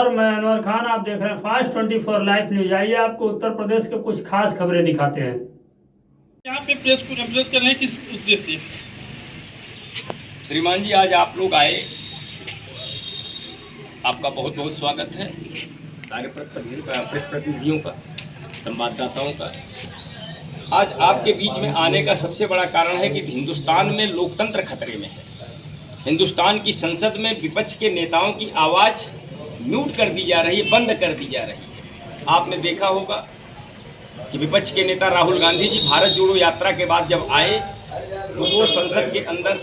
नमस्कार, मैं अनवर खान। आप देख रहे हैं फास्ट 24 लाइव न्यूज। आइए आपको उत्तर प्रदेश के कुछ खास खबरें दिखाते हैं। यहाँ पे प्रेस कर रहे हैं किस उद्देश्य से? श्रीमान जी, आज आप लोग आए, आपका बहुत बहुत स्वागत है। सारे प्रेस प्रतिनिधियों का, संवाददाताओं का। आज आपके बीच में आने का सबसे बड़ा कारण है कि हिंदुस्तान में लोकतंत्र खतरे में है। हिंदुस्तान की संसद में विपक्ष के नेताओं की आवाज़ म्यूट कर दी जा रही है, बंद कर दी जा रही है। आपने देखा होगा कि विपक्ष के नेता राहुल गांधी जी भारत जोड़ो यात्रा के बाद जब आए तो वो संसद के अंदर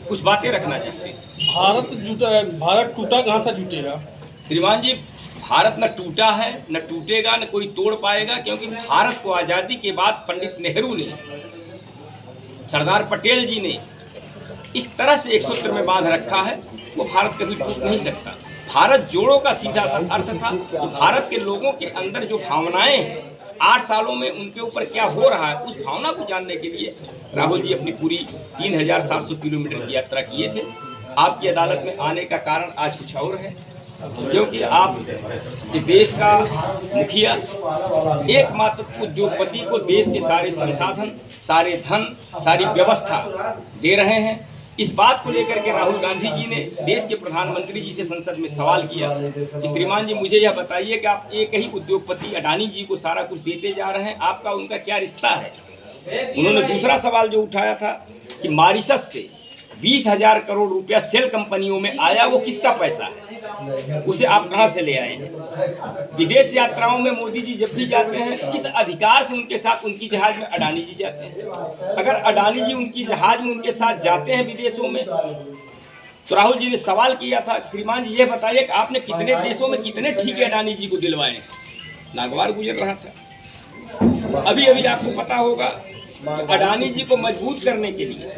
कुछ बातें रखना चाहते थे। भारत टूटा कहाँ से जुटेगा? श्रीमान जी, भारत न टूटा है, न टूटेगा, न कोई तोड़ पाएगा, क्योंकि भारत को आज़ादी के बाद पंडित नेहरू ने, सरदार पटेल जी ने इस तरह से एक सूत्र में बांध रखा है, वो भारत कभी टूट नहीं सकता। भारत जोड़ो का सीधा अर्थ था कि भारत के लोगों के अंदर जो भावनाएं हैं, 8 सालों में उनके ऊपर क्या हो रहा है, उस भावना को जानने के लिए राहुल जी अपनी पूरी 3700 किलोमीटर की यात्रा किए थे। आपकी अदालत में आने का कारण आज कुछ और है, क्योंकि आप देश का मुखिया, एकमात्र उद्योगपति को देश के सारे संसाधन, सारे धन, सारी व्यवस्था दे रहे हैं। इस बात को लेकर के राहुल गांधी जी ने देश के प्रधानमंत्री जी से संसद में सवाल किया कि श्रीमान जी, मुझे यह बताइए कि आप एक ही उद्योगपति अडानी जी को सारा कुछ देते जा रहे हैं, आपका उनका क्या रिश्ता है? उन्होंने दूसरा सवाल जो उठाया था कि मॉरिशस से 20,000 करोड़ रुपया सेल कंपनियों में आया, वो किसका पैसा है, उसे आप कहां से ले आए हैं? विदेश यात्राओं में मोदी जी जब भी जाते हैं, किस अधिकार से उनके साथ उनकी जहाज में अडानी जी जाते हैं? अगर अडानी जी उनकी जहाज में उनके साथ जाते हैं विदेशों में, तो राहुल जी ने सवाल किया था, श्रीमान जी ये बताइए कि आपने कितने देशों में कितने ठीके अडानी जी को दिलवाए? नागवार गुजर रहा था। अभी अभी आपको पता होगा अडानी जी को मजबूत करने के लिए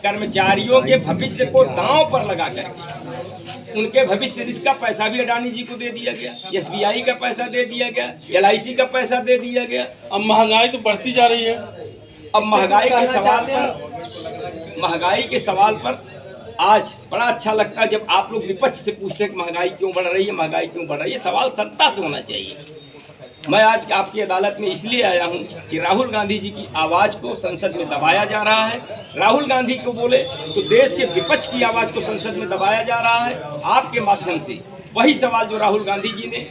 कर्मचारियों के भविष्य को दांव पर लगा करके उनके भविष्य निधि का पैसा भी अडानी जी को दे दिया गया, SBI का पैसा दे दिया गया, LIC का पैसा दे दिया गया। अब महंगाई तो बढ़ती जा रही है। अब महंगाई के सवाल पर आज बड़ा अच्छा लगता है जब आप लोग विपक्ष से पूछते हैं कि महंगाई क्यों बढ़ रही है, महंगाई क्यों बढ़ रही है। सवाल सत्ता से होना चाहिए। मैं आज आपकी अदालत में इसलिए आया हूं कि राहुल गांधी जी की आवाज़ को संसद में दबाया जा रहा है। राहुल गांधी को बोले तो देश के विपक्ष की आवाज़ को संसद में दबाया जा रहा है। आपके माध्यम से वही सवाल जो राहुल गांधी जी ने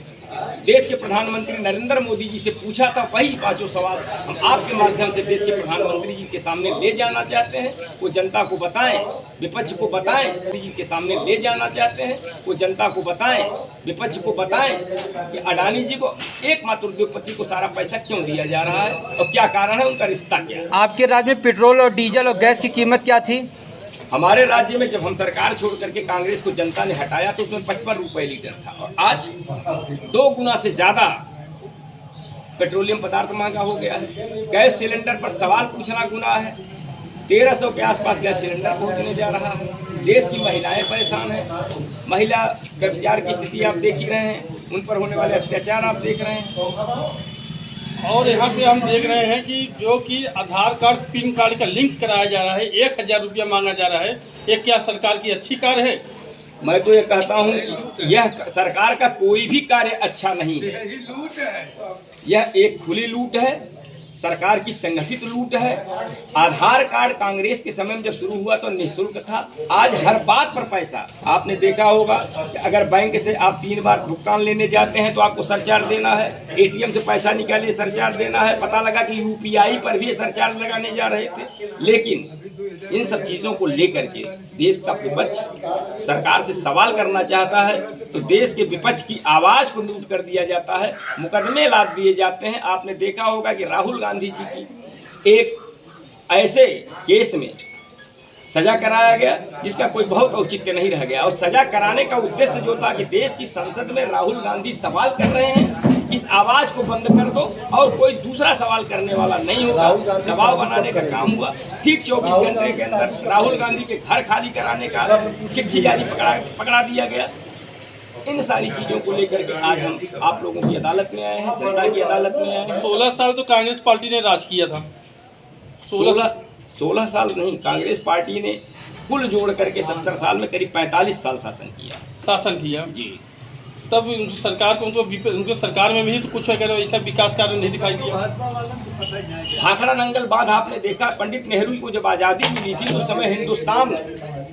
देश के प्रधानमंत्री नरेंद्र मोदी जी से पूछा था, वही 5 सवाल हम आपके माध्यम से देश के प्रधानमंत्री जी के सामने ले जाना चाहते हैं। वो जनता को बताएं, विपक्ष को बताएं, मोदी जी के सामने ले जाना चाहते हैं। वो जनता को बताएं, विपक्ष को बताएं कि अडानी जी को, एकमात्र उद्योगपति को सारा पैसा क्यों दिया जा रहा है और क्या कारण है, उनका रिश्ता क्या है। आपके राज्य में पेट्रोल और डीजल और गैस की कीमत क्या थी? हमारे राज्य में जब हम सरकार छोड़ करके कांग्रेस को जनता ने हटाया तो उसमें 55 रुपये लीटर था, और आज 2 गुना से ज़्यादा पेट्रोलियम पदार्थ महंगा हो गया है। गैस सिलेंडर पर सवाल पूछना गुनाह है। 1300 के आसपास गैस सिलेंडर पहुंचने जा रहा है। देश की महिलाएं परेशान हैं। महिला व्यभिचार की स्थिति आप देख ही रहे हैं, उन पर होने वाले अत्याचार आप देख रहे हैं। और यहाँ पे हम देख रहे हैं कि जो कि आधार कार्ड, पैन कार्ड का लिंक कराया जा रहा है, 1000 रुपया मांगा जा रहा है। ये क्या सरकार की अच्छी कार्य है? मैं तो ये कहता हूँ कि यह सरकार का कोई भी कार्य अच्छा नहीं है। यह एक खुली लूट है, सरकार की संगठित लूट है। आधार कार्ड कांग्रेस के समय में जब शुरू हुआ तो निःशुल्क था, आज हर बात पर पैसा। आपने देखा होगा कि अगर बैंक से आप 3 बार भुगतान लेने जाते हैं तो आपको सरचार्ज देना है, ATM से पैसा निकालिए सरचार्ज देना है। पता लगा कि UPI पर भी सरचार्ज लगाने जा रहे थे। लेकिन इन सब चीज़ों को लेकर के देश का विपक्ष सरकार से सवाल करना चाहता है तो देश के विपक्ष की आवाज़ को म्यूट कर दिया जाता है, मुकदमे लाद दिए जाते हैं। आपने देखा होगा कि राहुल गांधी जी की एक ऐसे केस में सजा कराया गया जिसका कोई बहुत औचित्य नहीं रह गया, और सजा कराने का उद्देश्य जो था कि देश की संसद में राहुल गांधी सवाल कर रहे हैं, इस आवाज को बंद कर दो और कोई दूसरा सवाल करने वाला नहीं होगा। दबाव बनाने का काम हुआ। ठीक 24 घंटे के अंदर राहुल गांधी के घर खाली कराने का चिट्ठी जारी पकड़ा दिया गया। इन सारी चीजों को लेकर के आज हम आप लोगों की अदालत में आए हैं, जनता की अदालत में आए हैं। 16 साल तो कांग्रेस पार्टी ने राज किया था। 16 साल नहीं, कांग्रेस पार्टी ने कुल जोड़ करके 70 साल में करीब 45 साल शासन किया जी। तब उनकी सरकार को उनके सरकार में भी तो कुछ अगर ऐसा विकास कार्य नहीं दिखाई दिया। भाखड़ा नंगल बांध आपने देखा, पंडित नेहरू को जब आज़ादी मिली थी उस समय हिंदुस्तान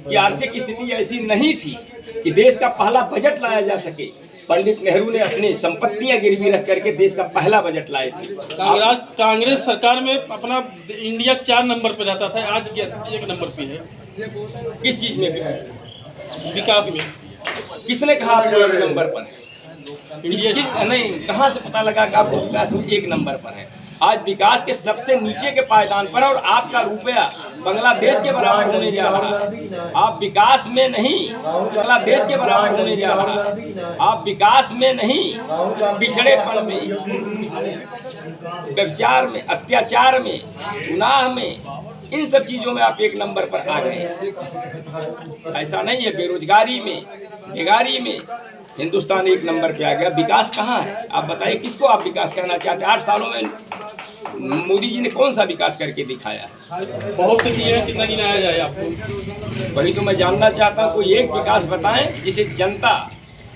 की आर्थिक स्थिति ऐसी नहीं थी कि देश का पहला बजट लाया जा सके। पंडित नेहरू ने अपनी संपत्तियां गिरवी रख करके देश का पहला बजट लाए थे। कांग्रेस सरकार में अपना इंडिया 4 नंबर पे रहता था, आज 1 नंबर पे है। किस चीज में? विकास में। किसने कहा आपको 1 नंबर पर है? नहीं, कहाँ से पता लगा कि आपको विकास में 1 नंबर पर है? आज विकास के सबसे नीचे के पायदान पर है और आपका रुपया बांग्लादेश के बराबर होने जा रहा है। आप विकास में नहीं, बांग्लादेश के बराबर होने जा रहा है। आप विकास में नहीं, पिछड़ेपन में, व्यभिचार में, अत्याचार में, गुनाह में, इन सब चीज़ों में आप 1 नंबर पर आ गए। ऐसा नहीं है। बेरोजगारी में, बेगारी में हिंदुस्तान 1 नंबर पे आ गया। विकास कहाँ है? आप बताइए, किसको आप विकास करना चाहते हैं? 8 सालों में मोदी जी ने कौन सा विकास करके दिखाया? बहुत से किए हैं, कितना गिनाया जाए आपको? वही तो मैं जानना चाहता हूँ। कोई एक विकास बताएं जिसे जनता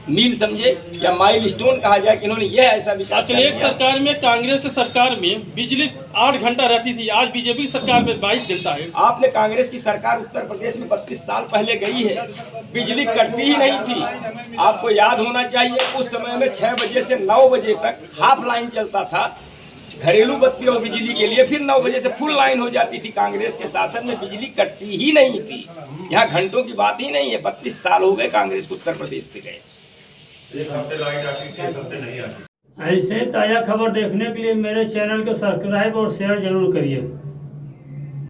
मील समझे या माइलस्टोन कहा जाए कि इन्होंने यह ऐसा विकास अखिलेश कर दिया। सरकार में, कांग्रेस की सरकार में बिजली 8 घंटा रहती थी, आज बीजेपी की सरकार में 22 घंटा है। आपने कांग्रेस की सरकार उत्तर प्रदेश में 32 साल पहले गई है, बिजली कटती ही नहीं थी। आपको याद होना चाहिए उस समय में 6 बजे से 9 बजे तक हाफ लाइन चलता था घरेलू बत्ती और बिजली के लिए, फिर 9 बजे से फुल लाइन हो जाती थी। कांग्रेस के शासन में बिजली कटती ही नहीं थी। यहाँ घंटों की बात ही नहीं है। 32 साल हो गए कांग्रेस को उत्तर प्रदेश से गए। ऐसे ताज़ा खबर देखने के लिए मेरे चैनल को सब्सक्राइब और शेयर जरूर करिए।